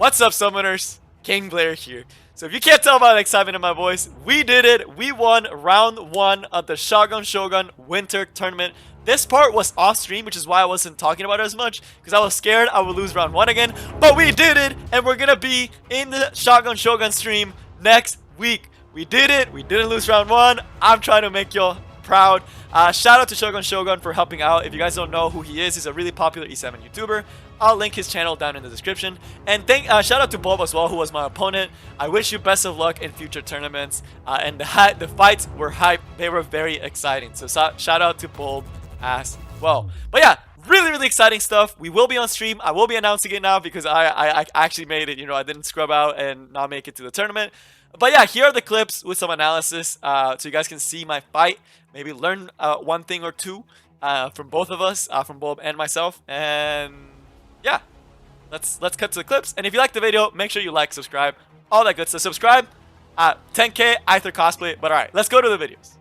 What's up, summoners? King Blair here. So if you can't tell by the excitement in my voice, we did it. We won round 1 of the Shogun Winter Tournament. This part was off stream, which is why I wasn't talking about it as much, because I was scared I would lose round 1 again. But we did it, and we're gonna be in the Shogun stream next week. We did it. We didn't lose round 1. I'm trying to make y'all proud. Shout out to Shogun for helping out. If you guys don't know who he is, he's a really popular E7 YouTuber. I'll link his channel down in the description. And shout out to Bob as well, who was my opponent. I wish you best of luck in future tournaments. And the fights were hype. They were very exciting. So shout out to Bob as well. But yeah, really exciting stuff. We will be on stream. I will be announcing it now because I actually made it. You know, I didn't scrub out and not make it to the tournament. But yeah, here are the clips with some analysis, so you guys can see my fight. Maybe learn one thing or two from both of us, from Bob and myself. And yeah, let's cut to the clips. And if you like the video, make sure you like, subscribe, all that good stuff. Subscribe. 10K, Aether cosplay. But all right, let's go to the videos.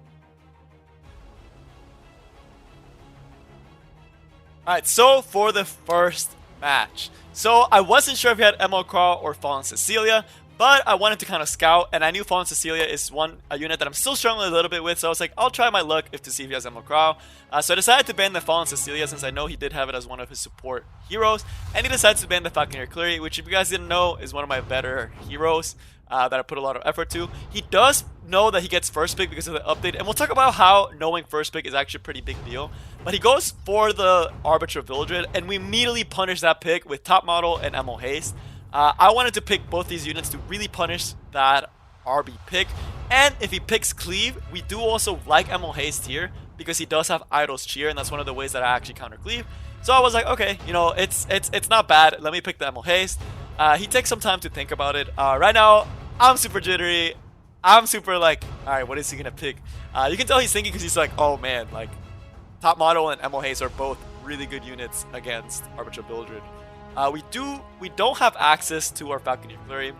All right, so for the first match, so I wasn't sure if he had ML Carl or Fallen Cecilia. But I wanted to kind of scout, and I knew Fallen Cecilia is a unit that I'm still struggling a little bit with, so I was like, I'll try my luck to see if he has Emerald Crow. So I decided to ban the Fallen Cecilia since I know he did have it as one of his support heroes, and he decides to ban the Falconeer Cleary, which if you guys didn't know is one of my better heroes that I put a lot of effort to. He does know that he gets first pick because of the update, and we'll talk about how knowing first pick is actually a pretty big deal. But he goes for the Arbiter Vildred, and we immediately punish that pick with Top Model and Emo Haste. I wanted to pick both these units to really punish that RB pick. And if he picks Cleave, we do also like Emo Haste here because he does have Idol's Cheer, and that's one of the ways that I actually counter Cleave. So I was like, okay, you know, it's not bad. Let me pick the Emo Haste. He takes some time to think about it. Right now, I'm super jittery. I'm super like, all right, what is he gonna pick? You can tell he's thinking because he's like, oh man, like Top Model and Emo Haste are both really good units against Arbiter Vildred. We don't have access to our Falconeer Flurry,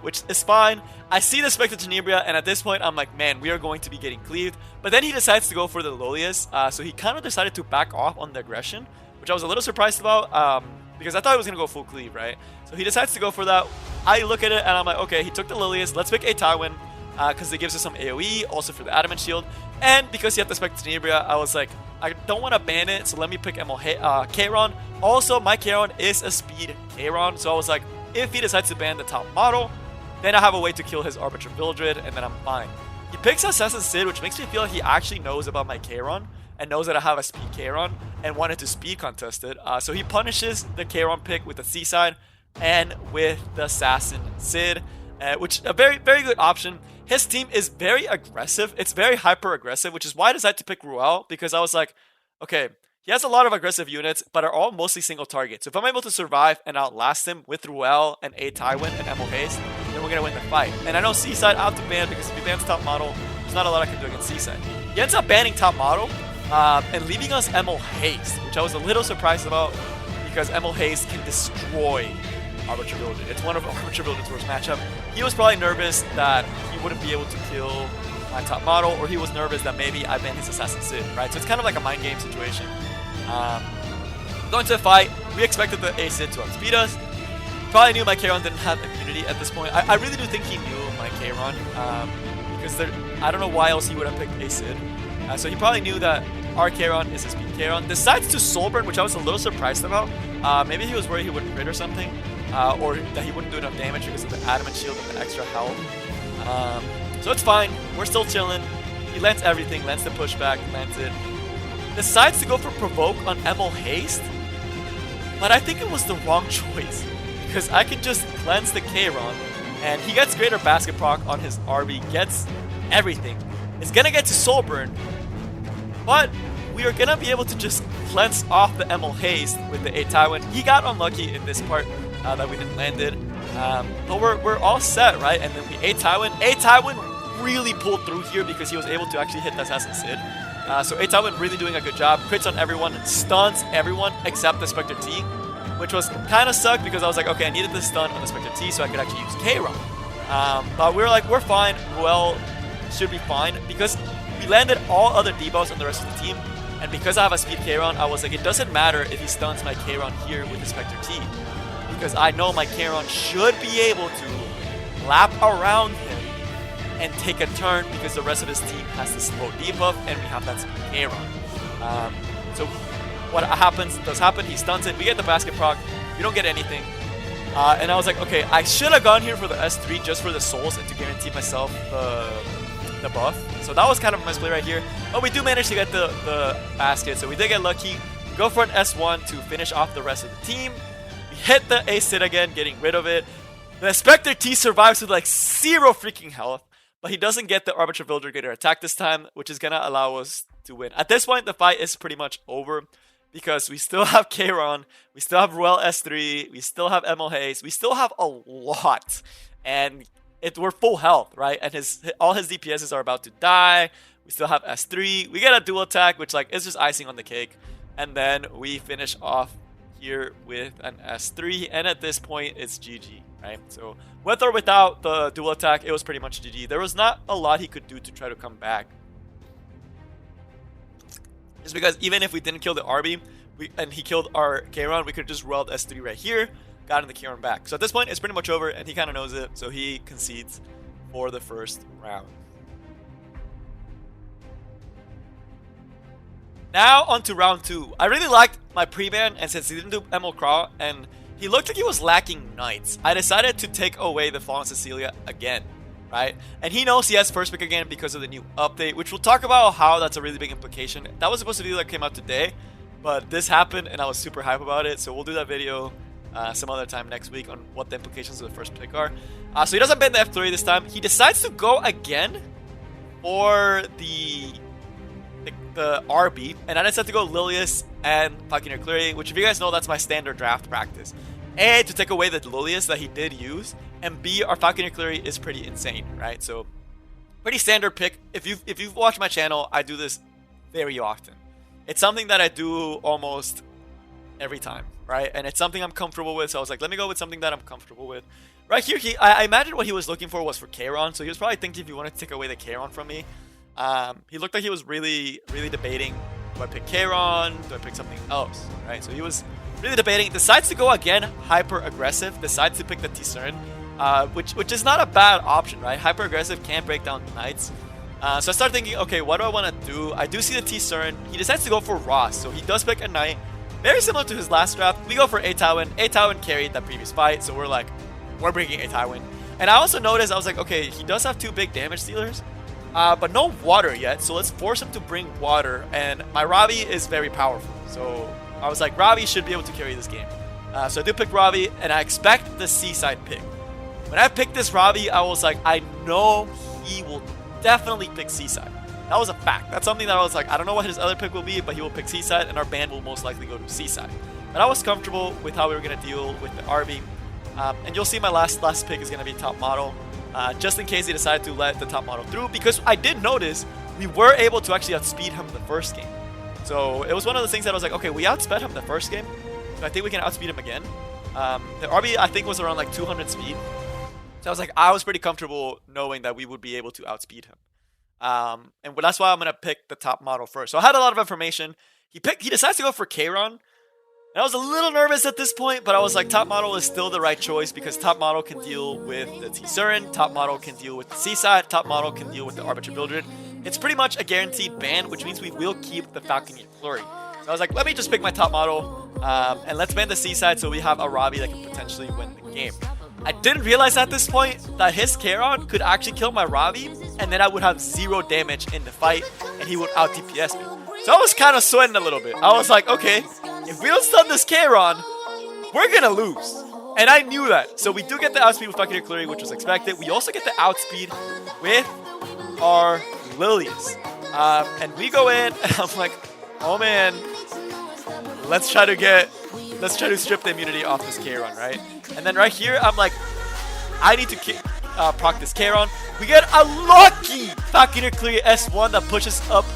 which is fine. I see the Spectre Tenebria, and at this point, I'm like, man, we are going to be getting cleaved. But then he decides to go for the Lolius, so he kind of decided to back off on the aggression, which I was a little surprised about, because I thought he was going to go full cleave, right? So he decides to go for that. I look at it, and I'm like, okay, he took the Lolius. Let's pick a Tywin, because it gives us some AoE, also for the Adamant Shield. And because he had the Spectre Tenebria, I was like, I don't want to ban it, so let me pick Kayron. Also, my Kayron is a speed Kayron, so I was like, if he decides to ban the Top Model, then I have a way to kill his Arbiter Vildred, and then I'm fine. He picks Assassin Sid, which makes me feel like he actually knows about my Kayron, and knows that I have a speed Kayron, and wanted to speed contest it. So he punishes the Kayron pick with the Seaside, and with the Assassin Sid, which is a very good option. His team is very aggressive. It's very hyper-aggressive, which is why I decided to pick Ruel, because I was like, okay, he has a lot of aggressive units, but are all mostly single targets. So if I'm able to survive and outlast him with Ruel and a Tywin and Emo Haste, then we're going to win the fight. And I know Seaside I have to ban, because if he bans Top Model, there's not a lot I can do against Seaside. He ends up banning Top Model and leaving us Emo Haste, which I was a little surprised about, because Emo Haste can destroy Arbiter Vildred. It's one of Arbiter Vildred's worst matchup. He was probably nervous that he wouldn't be able to kill my Top Model, or he was nervous that maybe I banned his Assassin Sid, right? So it's kind of like a mind game situation. Going to the fight, we expected the A Sid to outspeed us. Probably knew my Kayron didn't have immunity at this point. I really do think he knew my Kayron, because I don't know why else he would have picked A Sid. So he probably knew that our Kayron is a speed Kayron. Decides to Soulburn, which I was a little surprised about. Maybe he was worried he would crit or something. Or that he wouldn't do enough damage because of the Adamant Shield and the extra health. So it's fine. We're still chilling. He lands everything. Lands the pushback. Lands it. Decides to go for Provoke on Emo Haste. But I think it was the wrong choice, because I can just cleanse the Kayron, and he gets Greater Basket Proc on his RB. Gets everything. It's going to get to Soulburn. But we are going to be able to just cleanse off the Emo Haste with the A Tywin. He got unlucky in this part. That we didn't land it. But we're all set, right? And then we A Tywin. A Tywin really pulled through here because he was able to actually hit the Assassin Sid. So A Tywin really doing a good job. Crits on everyone, stuns everyone except the Spectre T, which was kind of sucked because I was like, okay, I needed the stun on the Spectre T so I could actually use Kayron. But we were like, we're fine. Ruel should be fine because we landed all other debuffs on the rest of the team. And because I have a speed Kayron, I was like, it doesn't matter if he stuns my Kayron here with the Spectre T. because I know my Charon should be able to lap around him and take a turn because the rest of his team has the slow debuff and we have that speed Charon. So what does happen, he stuns it, we get the basket proc, we don't get anything. And I was like, okay, I should have gone here for the S3 just for the souls and to guarantee myself the buff. So that was kind of a misplay right here. But we do manage to get the basket, so we did get lucky. Go for an S1 to finish off the rest of the team. We hit the ace hit again, getting rid of it. The Spectre T survives with like 0 freaking health, but he doesn't get the Arbiter Villager Gator attack this time, which is gonna allow us to win. At this point, the fight is pretty much over because we still have Charon, we still have Ruel S3, we still have ML Hayes, we still have a lot, and we're full health, right? And all his DPSs are about to die. We still have S3. We get a dual attack, which like is just icing on the cake, and then we finish off here with an S3, and at this point it's GG. Right? So with or without the dual attack, it was pretty much GG. There was not a lot he could do to try to come back. Just because even if we didn't kill the RB and he killed our Charon, we could just rolled S3 right here, gotten the Charon back. So at this point, it's pretty much over, and he kind of knows it, so he concedes for the first round. Now on to round 2. I really liked my pre-ban, and since he didn't do ML Crawl, and he looked like he was lacking knights, I decided to take away the Fallen Cecilia again, right? And he knows he has first pick again because of the new update, which we'll talk about how that's a really big implication. That was supposed to be that came out today, but this happened and I was super hype about it, so we'll do that video some other time next week on what the implications of the first pick are. So he doesn't ban the F3 this time. He decides to go again for the RB, and I decided to go Lilius and Falconer Cleary, which if you guys know, that's my standard draft practice. A, to take away the Lilius that he did use, and B, our Falconer Cleary is pretty insane, right? So pretty standard pick. If you've watched my channel, I do this very often. It's something that I do almost every time, right? And it's something I'm comfortable with, so I was like, let me go with something that I'm comfortable with. Right here, I imagine what he was looking for was for Charon, so he was probably thinking if you want to take away the Charon from me. He looked like he was really debating, do I pick Charon, do I pick something else, right? So he was really debating, decides to go again hyper aggressive, decides to pick the T-Cern, which is not a bad option, right? Hyper aggressive can break down knights. So I started thinking, okay, what do I want to do? I do see the T-Cern. He decides to go for Ross, so he does pick a knight, very similar to his last draft. We go for A-Tywin. A-Tywin carried that previous fight, so we're like, we're bringing A-Tywin. And I also noticed, I was like, okay, he does have 2 big damage dealers, but no water yet, so let's force him to bring water, and my Ravi is very powerful, so I was like, Ravi should be able to carry this game. So I do pick Ravi, and I expect the Seaside pick. When I picked this Ravi, I was like, I know he will definitely pick Seaside. That was a fact. That's something that I was like, I don't know what his other pick will be, but he will pick Seaside, and our band will most likely go to Seaside. But I was comfortable with how we were going to deal with the RB. And you'll see my last pick is going to be top model, just in case he decided to let the top model through, because I did notice we were able to actually outspeed him the first game. So it was one of those things that I was like, okay, we outsped him the first game, so I think we can outspeed him again. The RB, I think, was around like 200 speed. So I was like, I was pretty comfortable knowing that we would be able to outspeed him. And that's why I'm going to pick the top model first. So I had a lot of information. He decides to go for Charon. And I was a little nervous at this point, but I was like, top model is still the right choice because top model can deal with the T-Surin, top model can deal with the Seaside, top model can deal with the Arbiter Builder. It's pretty much a guaranteed ban, which means we will keep the Falconer Flurry. So I was like, let me just pick my top model, and let's ban the Seaside so we have a Ravi that can potentially win the game. I didn't realize at this point that his Charon could actually kill my Ravi, and then I would have 0 damage in the fight, and he would out DPS me. So I was kind of sweating a little bit. I was like, okay, if we don't stun this Charon, we're gonna lose. And I knew that. So we do get the outspeed with Falconer Cleary, which was expected. We also get the outspeed with our Lilius. And we go in, and I'm like, oh man, let's try to strip the immunity off this Charon, right? And then right here, I'm like, I need to proc this Charon. We get a lucky Falconer Cleary S1 that pushes up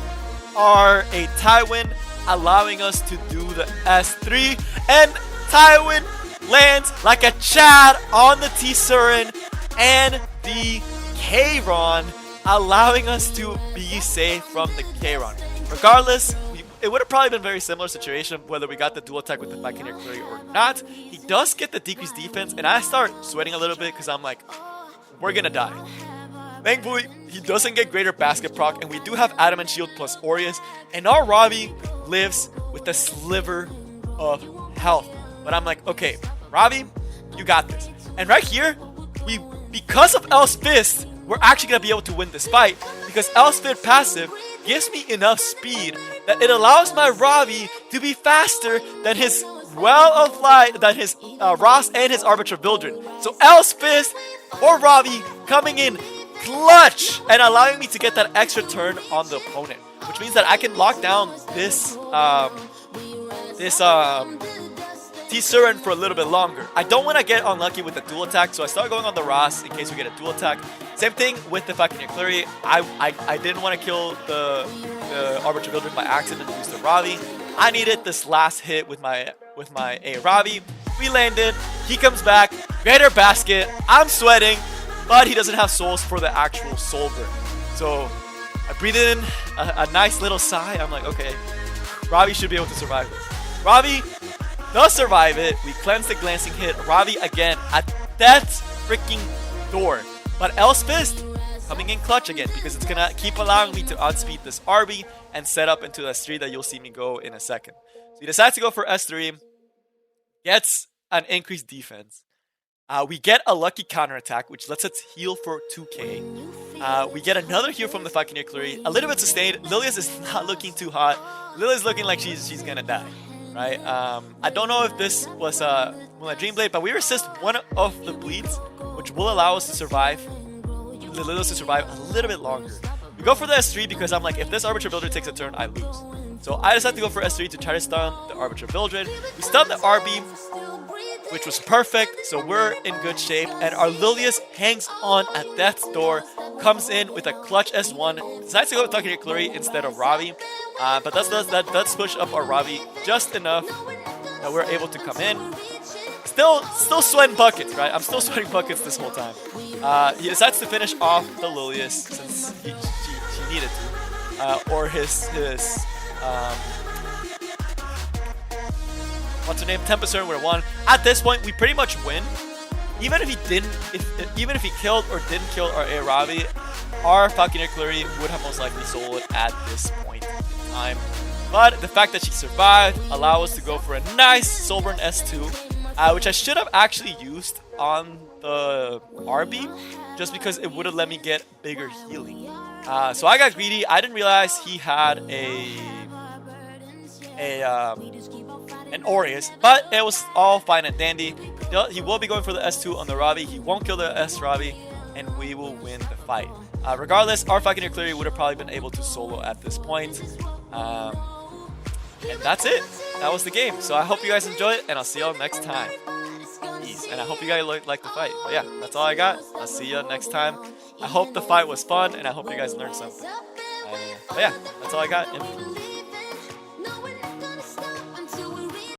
our A-Tywin, allowing us to do the S3. And Tywin lands like a Chad on the T-Surin and the Charon, allowing us to be safe from the Charon. Regardless, it would have probably been a very similar situation whether we got the dual attack with the Buccaneer Flurry or not. He does get the decreased defense, and I start sweating a little bit because I'm like, we're gonna die. Thankfully, he doesn't get greater basket proc, and we do have Adamant Shield plus Aureus, and our Ravi lives with a sliver of health. But I'm like, okay, Ravi, you got this. And right here, because of L's Fist, we're actually going to be able to win this fight, because L's Fist passive gives me enough speed that it allows my Ravi to be faster than his Well of Light, than his Ross and his Arbiter Vildren. So L's Fist or Ravi coming in clutch and allowing me to get that extra turn on the opponent, which means that I can lock down this T-Surin for a little bit longer. I don't want to get unlucky with the dual attack, so I start going on the Ross in case we get a dual attack. Same thing with the Buccaneer Flurry. I didn't want to kill the Arbiter Builder by accident and use the Ravi. I needed this last hit with my A Ravi. We landed. He comes back. Greater basket. I'm sweating, but he doesn't have souls for the actual soul burn. So I breathe in a nice little sigh. I'm like, okay, Ravi should be able to survive this. Ravi does survive it. We cleanse the glancing hit. Ravi again at death's freaking door. But L's Fist coming in clutch again, because it's gonna keep allowing me to outspeed this RB and set up into S3 that you'll see me go in a second. So he decides to go for S3, gets an increased defense. We get a lucky counterattack, which lets us heal for 2k. We get another heal from the Buccaneer Flurry. A little bit sustained. Lilius is not looking too hot. Lilius looking like she's gonna die. Right? I don't know if this was Moonlight Dreamblade, but we resist one of the bleeds, which will allow us to survive. Lilius to survive a little bit longer. We go for the S3 because I'm like, if this Arbiter Builder takes a turn, I lose. So I decided to go for S3 to try to stun the Arbiter Builder. We stunned the RB, which was perfect, so we're in good shape. And our Lilius hangs on at death's door, comes in with a clutch S1, decides to go with Buccaneer Flurry instead of Ravi. But that does push up our Ravi just enough that we're able to come in. Still sweating buckets, right? I'm still sweating buckets this whole time. He decides to finish off the Lilius since she needed to, or his what's her name? Tempest Turn would have won. At this point, we pretty much win. Even if he didn't, even if he killed or didn't kill our A Ravi, our Buccaneer Flurry would have most likely soloed at this point in time. But the fact that she survived allowed us to go for a nice Soulburn S2, which I should have actually used on the RB, just because it would have let me get bigger healing. So I got greedy. I didn't realize he had an Aureus, but it was all fine and dandy. He will be going for the S2 on the Ravi. He won't kill the S Ravi, and we will win the fight. Regardless, our Buccaneer Flurry would have probably been able to solo at this point. And that's it. That was the game. So I hope you guys enjoy it, and I'll see y'all next time. Peace. And I hope you guys like the fight. But yeah, that's all I got. I'll see you next time. I hope the fight was fun, and I hope you guys learned something. But yeah, that's all I got.